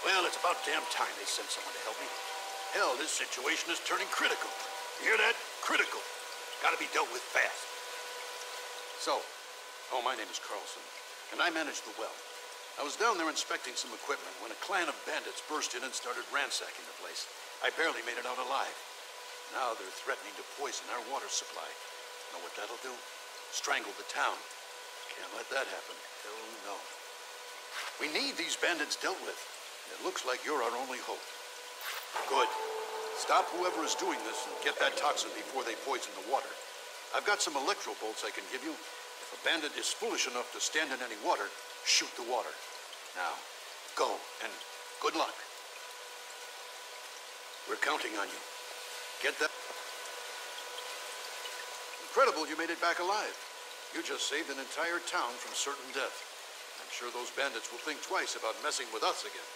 Well, it's about damn time they sent someone to help me. Hell, this situation is turning critical. You hear that? Critical. Gotta be dealt with fast. So, my name is Carlson, and I manage the well. I was down there inspecting some equipment when a clan of bandits burst in and started ransacking the place. I barely made it out alive. Now they're threatening to poison our water supply. Know what that'll do? Strangle the town. Can't let that happen. Hell no. We need these bandits dealt with. It looks like you're our only hope. Good. Stop whoever is doing this and get that toxin before they poison the water. I've got some electro bolts I can give you. If a bandit is foolish enough to stand in any water, shoot the water. Now, go, and good luck. We're counting on you. Get that? Incredible you made it back alive. You just saved an entire town from certain death. I'm sure those bandits will think twice about messing with us again.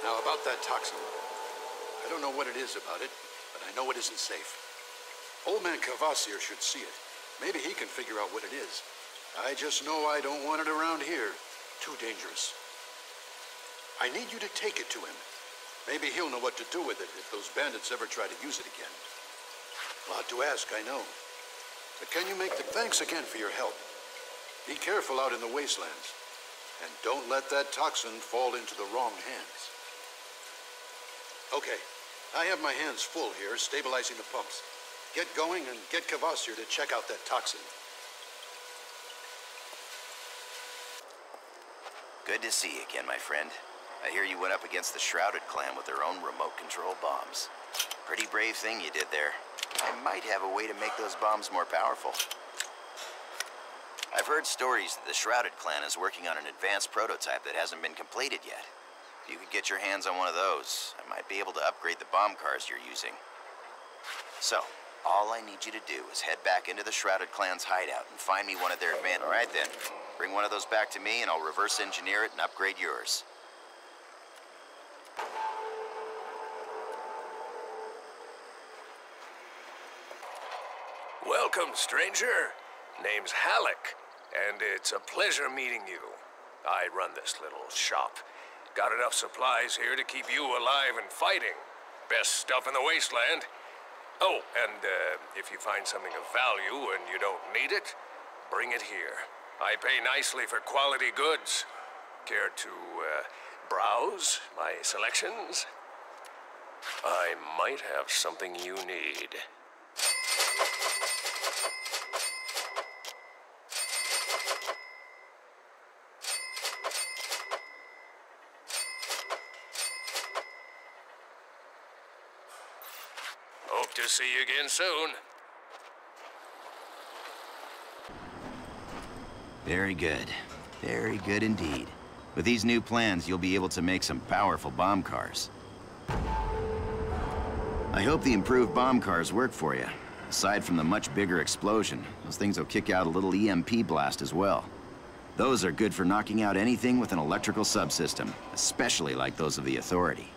Now, about that toxin. I don't know what it is about it, but I know it isn't safe. Old man Kvasir should see it. Maybe he can figure out what it is. I just know I don't want it around here. Too dangerous. I need you to take it to him. Maybe he'll know what to do with it if those bandits ever try to use it again. A lot to ask, I know. But can you make the... Thanks again for your help. Be careful out in the wastelands. And don't let that toxin fall into the wrong hands. Okay. I have my hands full here, stabilizing the pumps. Get going and get Kvasir to check out that toxin. Good to see you again, my friend. I hear you went up against the Shrouded clan with their own remote control bombs. Pretty brave thing you did there. I might have a way to make those bombs more powerful. I've heard stories that the Shrouded clan is working on an advanced prototype that hasn't been completed yet. If you could get your hands on one of those, I might be able to upgrade the bomb cars you're using. So, all I need you to do is head back into the Shrouded clan's hideout and find me one of their advanced... All right then. Bring one of those back to me and I'll reverse engineer it and upgrade yours. Welcome, stranger. Name's Halleck, and it's a pleasure meeting you. I run this little shop. Got enough supplies here to keep you alive and fighting. Best stuff in the wasteland. Oh, and if you find something of value and you don't need it, bring it here. I pay nicely for quality goods. Care to browse my selections? I might have something you need. Hope to see you again soon. Very good. Very good indeed. With these new plans, you'll be able to make some powerful bomb cars. I hope the improved bomb cars work for you. Aside from the much bigger explosion, those things will kick out a little EMP blast as well. Those are good for knocking out anything with an electrical subsystem, especially like those of the Authority.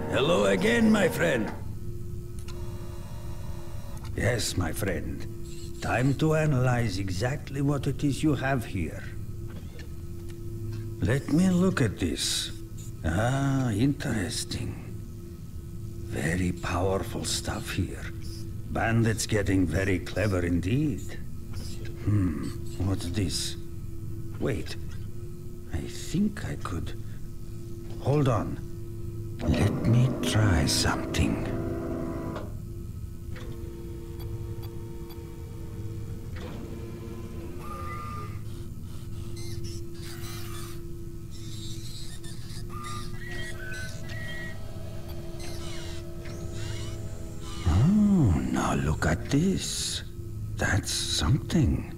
Hello again, my friend. Yes, my friend. Time to analyze exactly what it is you have here. Let me look at this. Ah, interesting. Very powerful stuff here. Bandits getting very clever indeed. What's this? Wait. I think I could... Hold on. Let me try something. Oh, now look at this. That's something.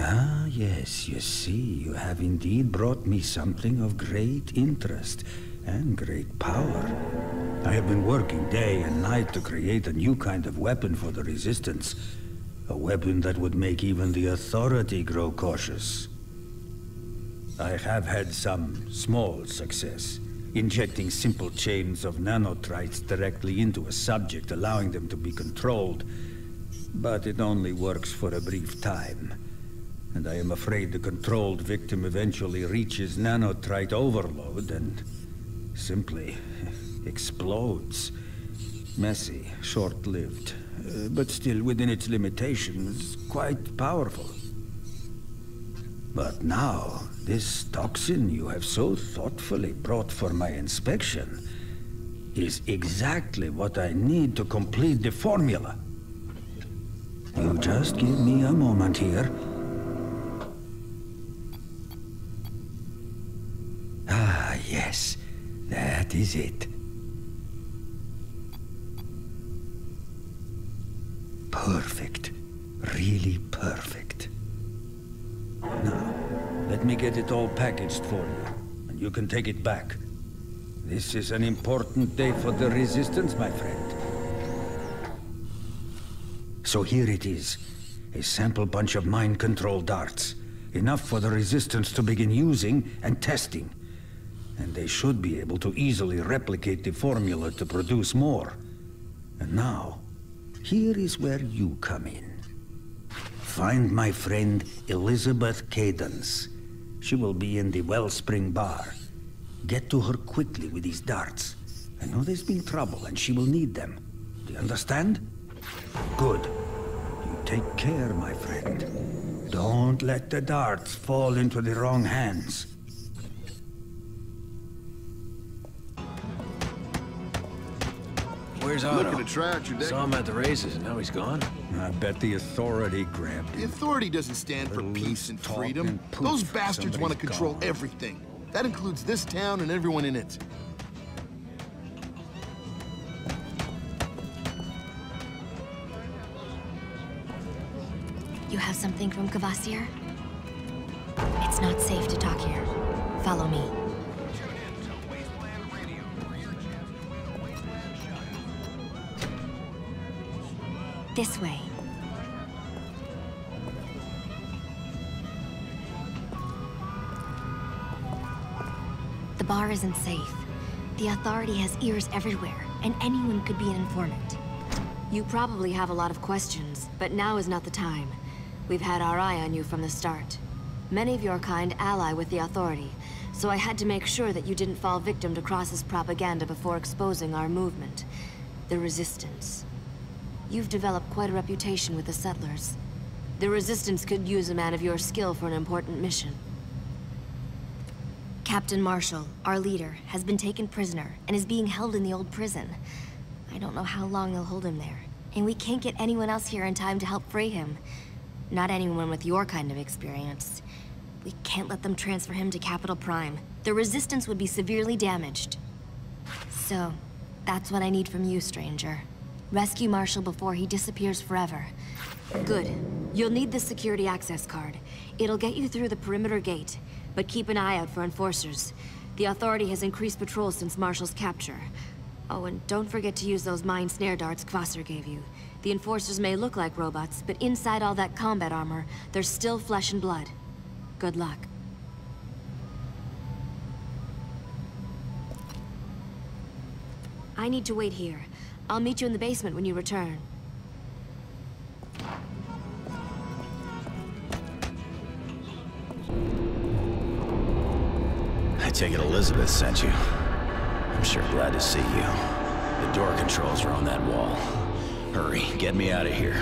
Ah, yes, you see, you have indeed brought me something of great interest and great power. I have been working day and night to create a new kind of weapon for the Resistance. A weapon that would make even the Authority grow cautious. I have had some small success, injecting simple chains of nanotrites directly into a subject, allowing them to be controlled. but it only works for a brief time. And I am afraid the controlled victim eventually reaches nanotrite overload and simply explodes. Messy, short-lived, but still within its limitations, quite powerful. But now, this toxin you have so thoughtfully brought for my inspection is exactly what I need to complete the formula. You just give me a moment here. Ah, yes. That is it. Perfect. Really perfect. Now, let me get it all packaged for you, and you can take it back. This is an important day for the Resistance, my friend. So here it is. A sample bunch of mind control darts. Enough for the Resistance to begin using and testing. And they should be able to easily replicate the formula to produce more. And now, here is where you come in. Find my friend Elizabeth Cadence. She will be in the Wellspring Bar. Get to her quickly with these darts. I know there's been trouble and she will need them. Do you understand? Good. You take care, my friend. Don't let the darts fall into the wrong hands. Where's Otto? Looking to try out your deck. Saw him at the races, and now he's gone. I bet the Authority grabbed him. The Authority doesn't stand for peace and freedom. Those bastards want to control everything. That includes this town and everyone in it. You have something from Kvasir? It's not safe to talk here. Follow me. This way. The bar isn't safe. The Authority has ears everywhere, and anyone could be an informant. You probably have a lot of questions, but now is not the time. We've had our eye on you from the start. Many of your kind ally with the Authority, so I had to make sure that you didn't fall victim to Cross's propaganda before exposing our movement. The Resistance. You've developed quite a reputation with the settlers. The Resistance could use a man of your skill for an important mission. Captain Marshall, our leader, has been taken prisoner and is being held in the old prison. I don't know how long they'll hold him there, and we can't get anyone else here in time to help free him. Not anyone with your kind of experience. We can't let them transfer him to Capital Prime. The Resistance would be severely damaged. So, that's what I need from you, stranger. Rescue Marshall before he disappears forever. Good. You'll need the security access card. It'll get you through the perimeter gate, but keep an eye out for enforcers. The Authority has increased patrols since Marshall's capture. Oh, and don't forget to use those mine snare darts Kvasir gave you. The enforcers may look like robots, but inside all that combat armor, there's still flesh and blood. Good luck. I need to wait here. I'll meet you in the basement when you return. I take it Elizabeth sent you. I'm sure glad to see you. The door controls are on that wall. Hurry, get me out of here.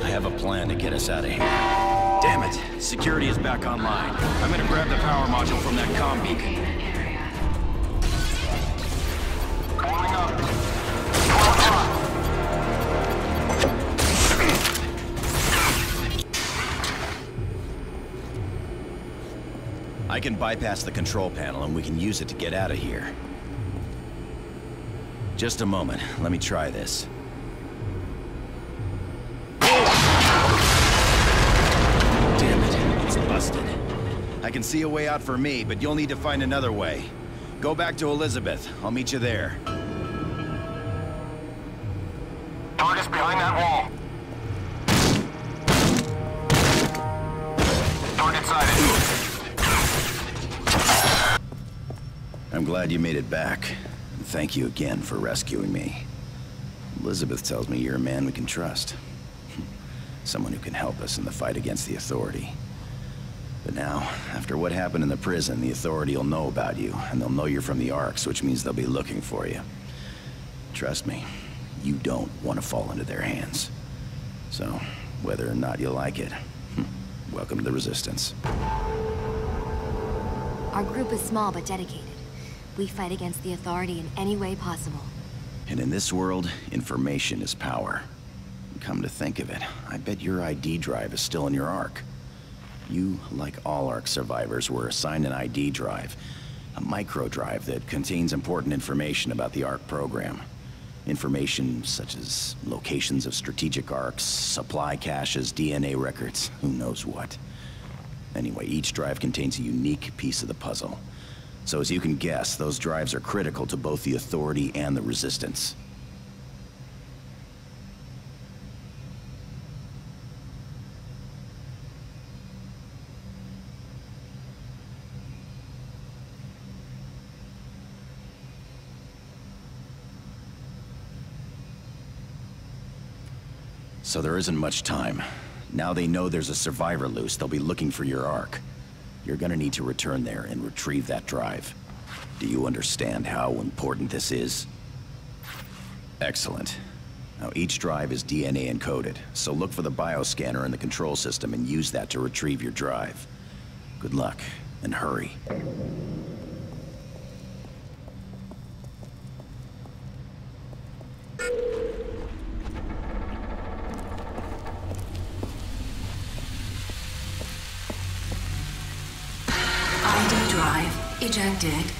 I have a plan to get us out of here. Damn it, security is back online. I'm gonna grab the power module from that comm beacon. Calling up. I can bypass the control panel and we can use it to get out of here. Just a moment, let me try this. Damn it, it's busted. I can see a way out for me, but you'll need to find another way. Go back to Elizabeth, I'll meet you there. Target's behind that wall. Target sighted. I'm glad you made it back. Thank you again for rescuing me. Elizabeth tells me you're a man we can trust. Someone who can help us in the fight against the Authority. But now, after what happened in the prison, the Authority will know about you, and they'll know you're from the Arks, which means they'll be looking for you. Trust me, you don't want to fall into their hands. So, whether or not you like it, welcome to the Resistance. Our group is small but dedicated. We fight against the Authority in any way possible. And in this world, information is power. Come to think of it, I bet your ID drive is still in your Ark. You, like all Ark survivors, were assigned an ID drive. A micro drive that contains important information about the Ark program. Information such as locations of strategic Arks, supply caches, DNA records, who knows what. Anyway, each drive contains a unique piece of the puzzle. So as you can guess, those drives are critical to both the Authority and the Resistance. So there isn't much time. Now they know there's a survivor loose, they'll be looking for your Ark. You're gonna need to return there and retrieve that drive. Do you understand how important this is? Excellent. Now each drive is DNA encoded, so look for the bioscanner in the control system and use that to retrieve your drive. Good luck, and hurry. ID drive ejected.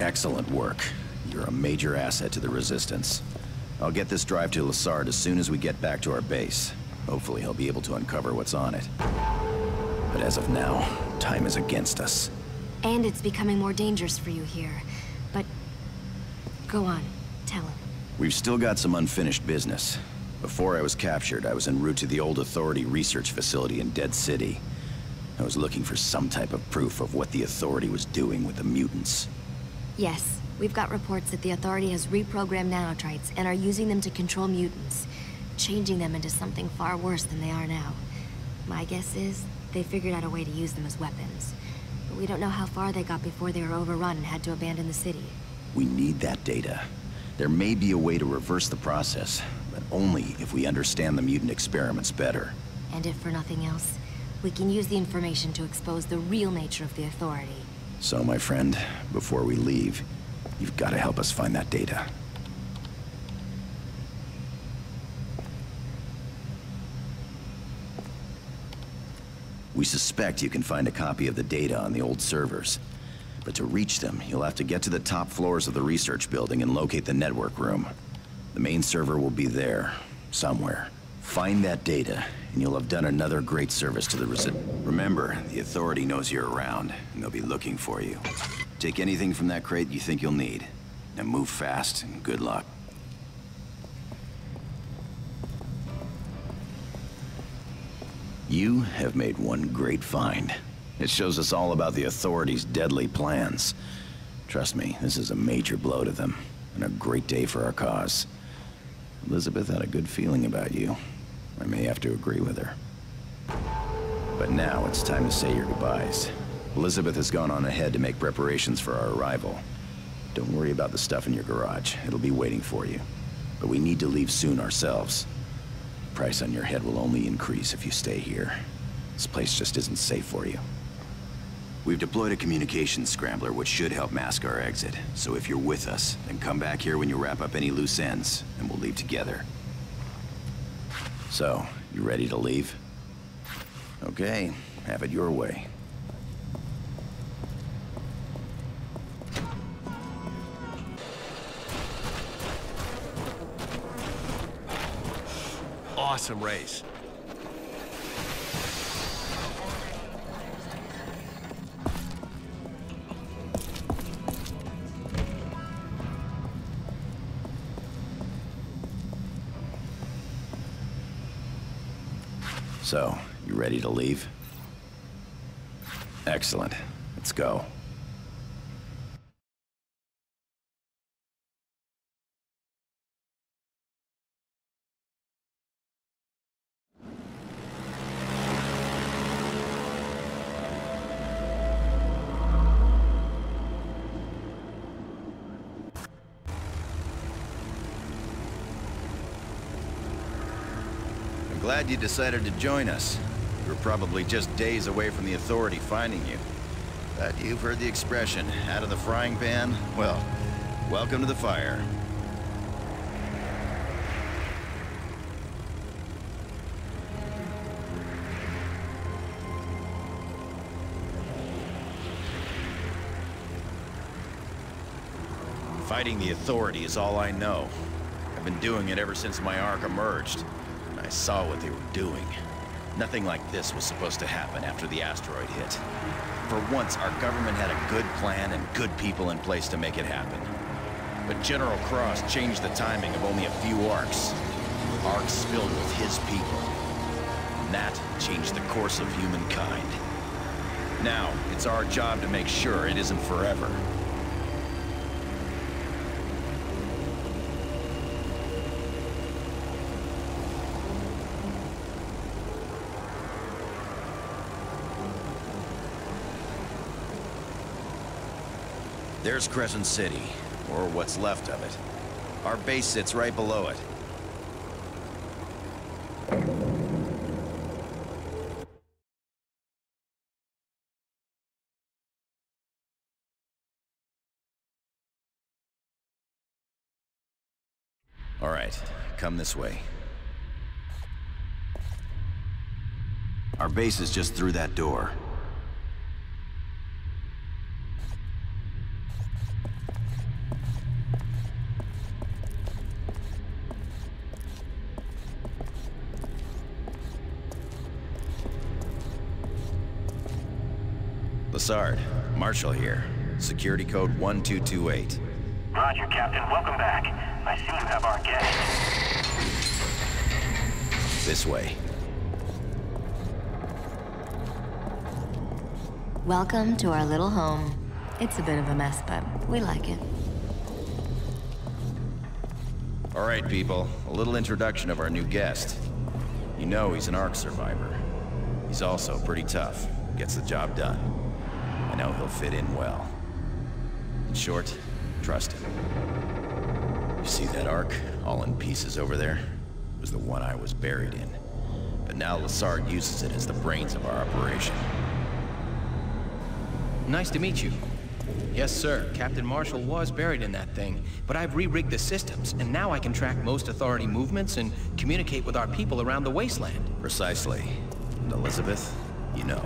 Excellent work. You're a major asset to the Resistance. I'll get this drive to Lassard as soon as we get back to our base. Hopefully he'll be able to uncover what's on it. But as of now, time is against us. And it's becoming more dangerous for you here. But go on, tell him. We've still got some unfinished business. Before I was captured, I was en route to the old Authority research facility in Dead City. I was looking for some type of proof of what the Authority was doing with the mutants. Yes, we've got reports that the Authority has reprogrammed nanotrites and are using them to control mutants, changing them into something far worse than they are now. My guess is they figured out a way to use them as weapons. But we don't know how far they got before they were overrun and had to abandon the city. We need that data. There may be a way to reverse the process, but only if we understand the mutant experiments better. And if for nothing else, we can use the information to expose the real nature of the Authority. So, my friend, before we leave, you've got to help us find that data. We suspect you can find a copy of the data on the old servers. But to reach them, you'll have to get to the top floors of the research building and locate the network room. The main server will be there, somewhere. Find that data, and you'll have done another great service to the Remember, the Authority knows you're around, and they'll be looking for you. Take anything from that crate you think you'll need. Now move fast, and good luck. You have made one great find. It shows us all about the Authority's deadly plans. Trust me, this is a major blow to them, and a great day for our cause. Elizabeth had a good feeling about you. I may have to agree with her. But now it's time to say your goodbyes. Elizabeth has gone on ahead to make preparations for our arrival. Don't worry about the stuff in your garage. It'll be waiting for you. But we need to leave soon ourselves. The price on your head will only increase if you stay here. This place just isn't safe for you. We've deployed a communications scrambler which should help mask our exit. So if you're with us, then come back here when you wrap up any loose ends, and we'll leave together. So, you ready to leave? Okay, have it your way. Awesome race. So, you ready to leave? Excellent. Let's go. Glad you decided to join us. You were probably just days away from the Authority finding you. But you've heard the expression, out of the frying pan? Well, welcome to the fire. Fighting the Authority is all I know. I've been doing it ever since my arc emerged. I saw what they were doing. Nothing like this was supposed to happen after the asteroid hit. For once, our government had a good plan and good people in place to make it happen. But General Cross changed the timing of only a few arcs. Arcs filled with his people. And that changed the course of humankind. Now, it's our job to make sure it isn't forever. There's Crescent City, or what's left of it. Our base sits right below it. All right, come this way. Our base is just through that door. Lassard, Marshall here. Security code 1228. Roger, Captain. Welcome back. I see you have our guest. This way. Welcome to our little home. It's a bit of a mess, but we like it. All right, people. A little introduction of our new guest. You know he's an ARC survivor. He's also pretty tough. Gets the job done. I know he'll fit in well. In short, trust him. You see that arc, all in pieces over there? It was the one I was buried in. But now Lassard uses it as the brains of our operation. Nice to meet you. Yes, sir. Captain Marshall was buried in that thing, but I've re-rigged the systems, and now I can track most Authority movements and communicate with our people around the wasteland. Precisely. And Elizabeth, you know.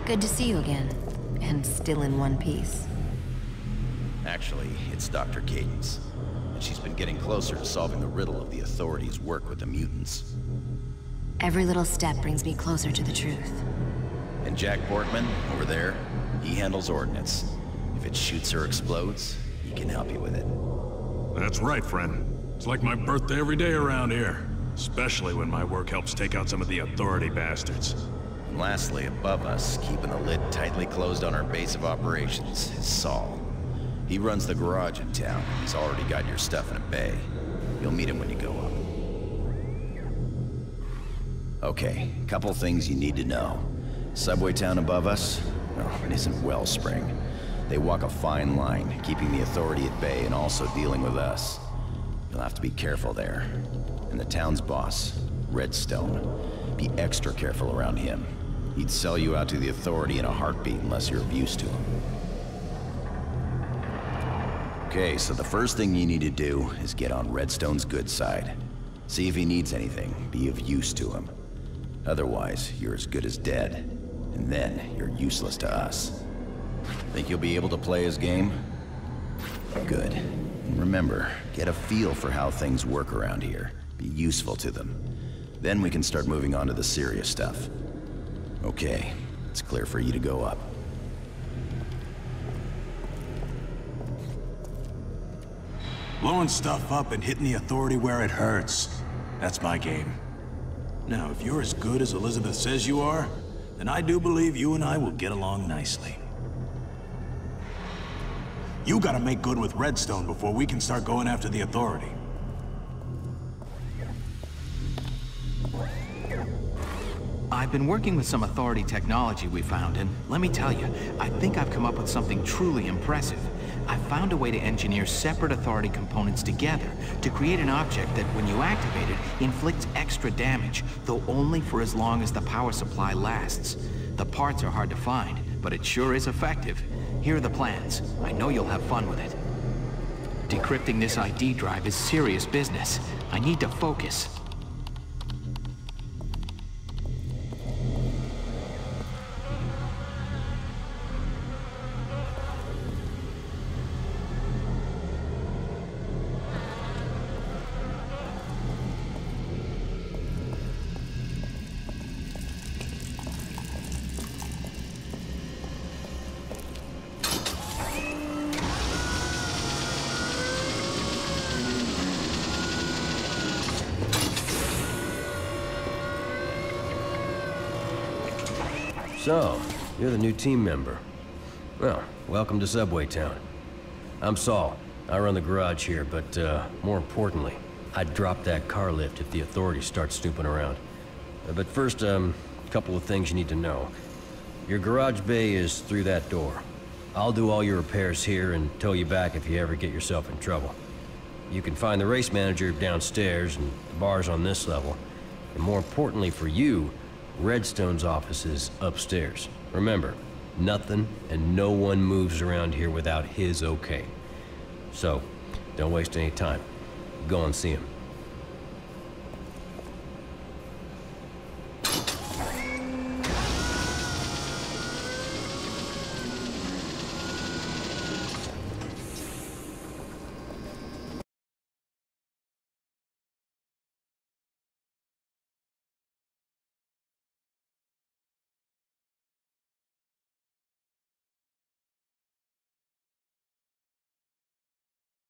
Good to see you again. And still in one piece. Actually, it's Dr. Cadence. And she's been getting closer to solving the riddle of the Authority's work with the mutants. Every little step brings me closer to the truth. And Jack Portman, over there, he handles ordnance. If it shoots or explodes, he can help you with it. That's right, friend. It's like my birthday every day around here. Especially when my work helps take out some of the Authority bastards. And lastly, above us, keeping the lid tightly closed on our base of operations, is Saul. He runs the garage in town. He's already got your stuff in a bay. You'll meet him when you go up. Okay, couple things you need to know. Subway town above us? No, it isn't Wellspring. They walk a fine line, keeping the Authority at bay and also dealing with us. You'll have to be careful there. And the town's boss, Redstone. Be extra careful around him. He'd sell you out to the Authority in a heartbeat unless you're of use to him. Okay, so the first thing you need to do is get on Redstone's good side. See if he needs anything, be of use to him. Otherwise, you're as good as dead. And then, you're useless to us. Think you'll be able to play his game? Good. And remember, get a feel for how things work around here. Be useful to them. Then we can start moving on to the serious stuff. Okay, it's clear for you to go up. Blowing stuff up and hitting the Authority where it hurts. That's my game. Now, if you're as good as Elizabeth says you are, then I do believe you and I will get along nicely. You gotta make good with Redstone before we can start going after the Authority. I've been working with some Authority technology we found, and let me tell you, I think I've come up with something truly impressive. I found a way to engineer separate Authority components together to create an object that, when you activate it, inflicts extra damage, though only for as long as the power supply lasts. The parts are hard to find, but it sure is effective. Here are the plans. I know you'll have fun with it. Decrypting this ID drive is serious business. I need to focus. So, you're the new team member. Well, welcome to Subway Town. I'm Saul. I run the garage here, but more importantly, I'd drop that car lift if the authorities start snooping around. But first, a couple of things you need to know. Your garage bay is through that door. I'll do all your repairs here and tow you back if you ever get yourself in trouble. You can find the race manager downstairs and the bar's on this level. And more importantly for you, Redstone's office is upstairs. Remember, nothing and no one moves around here without his okay. So, don't waste any time. Go and see him.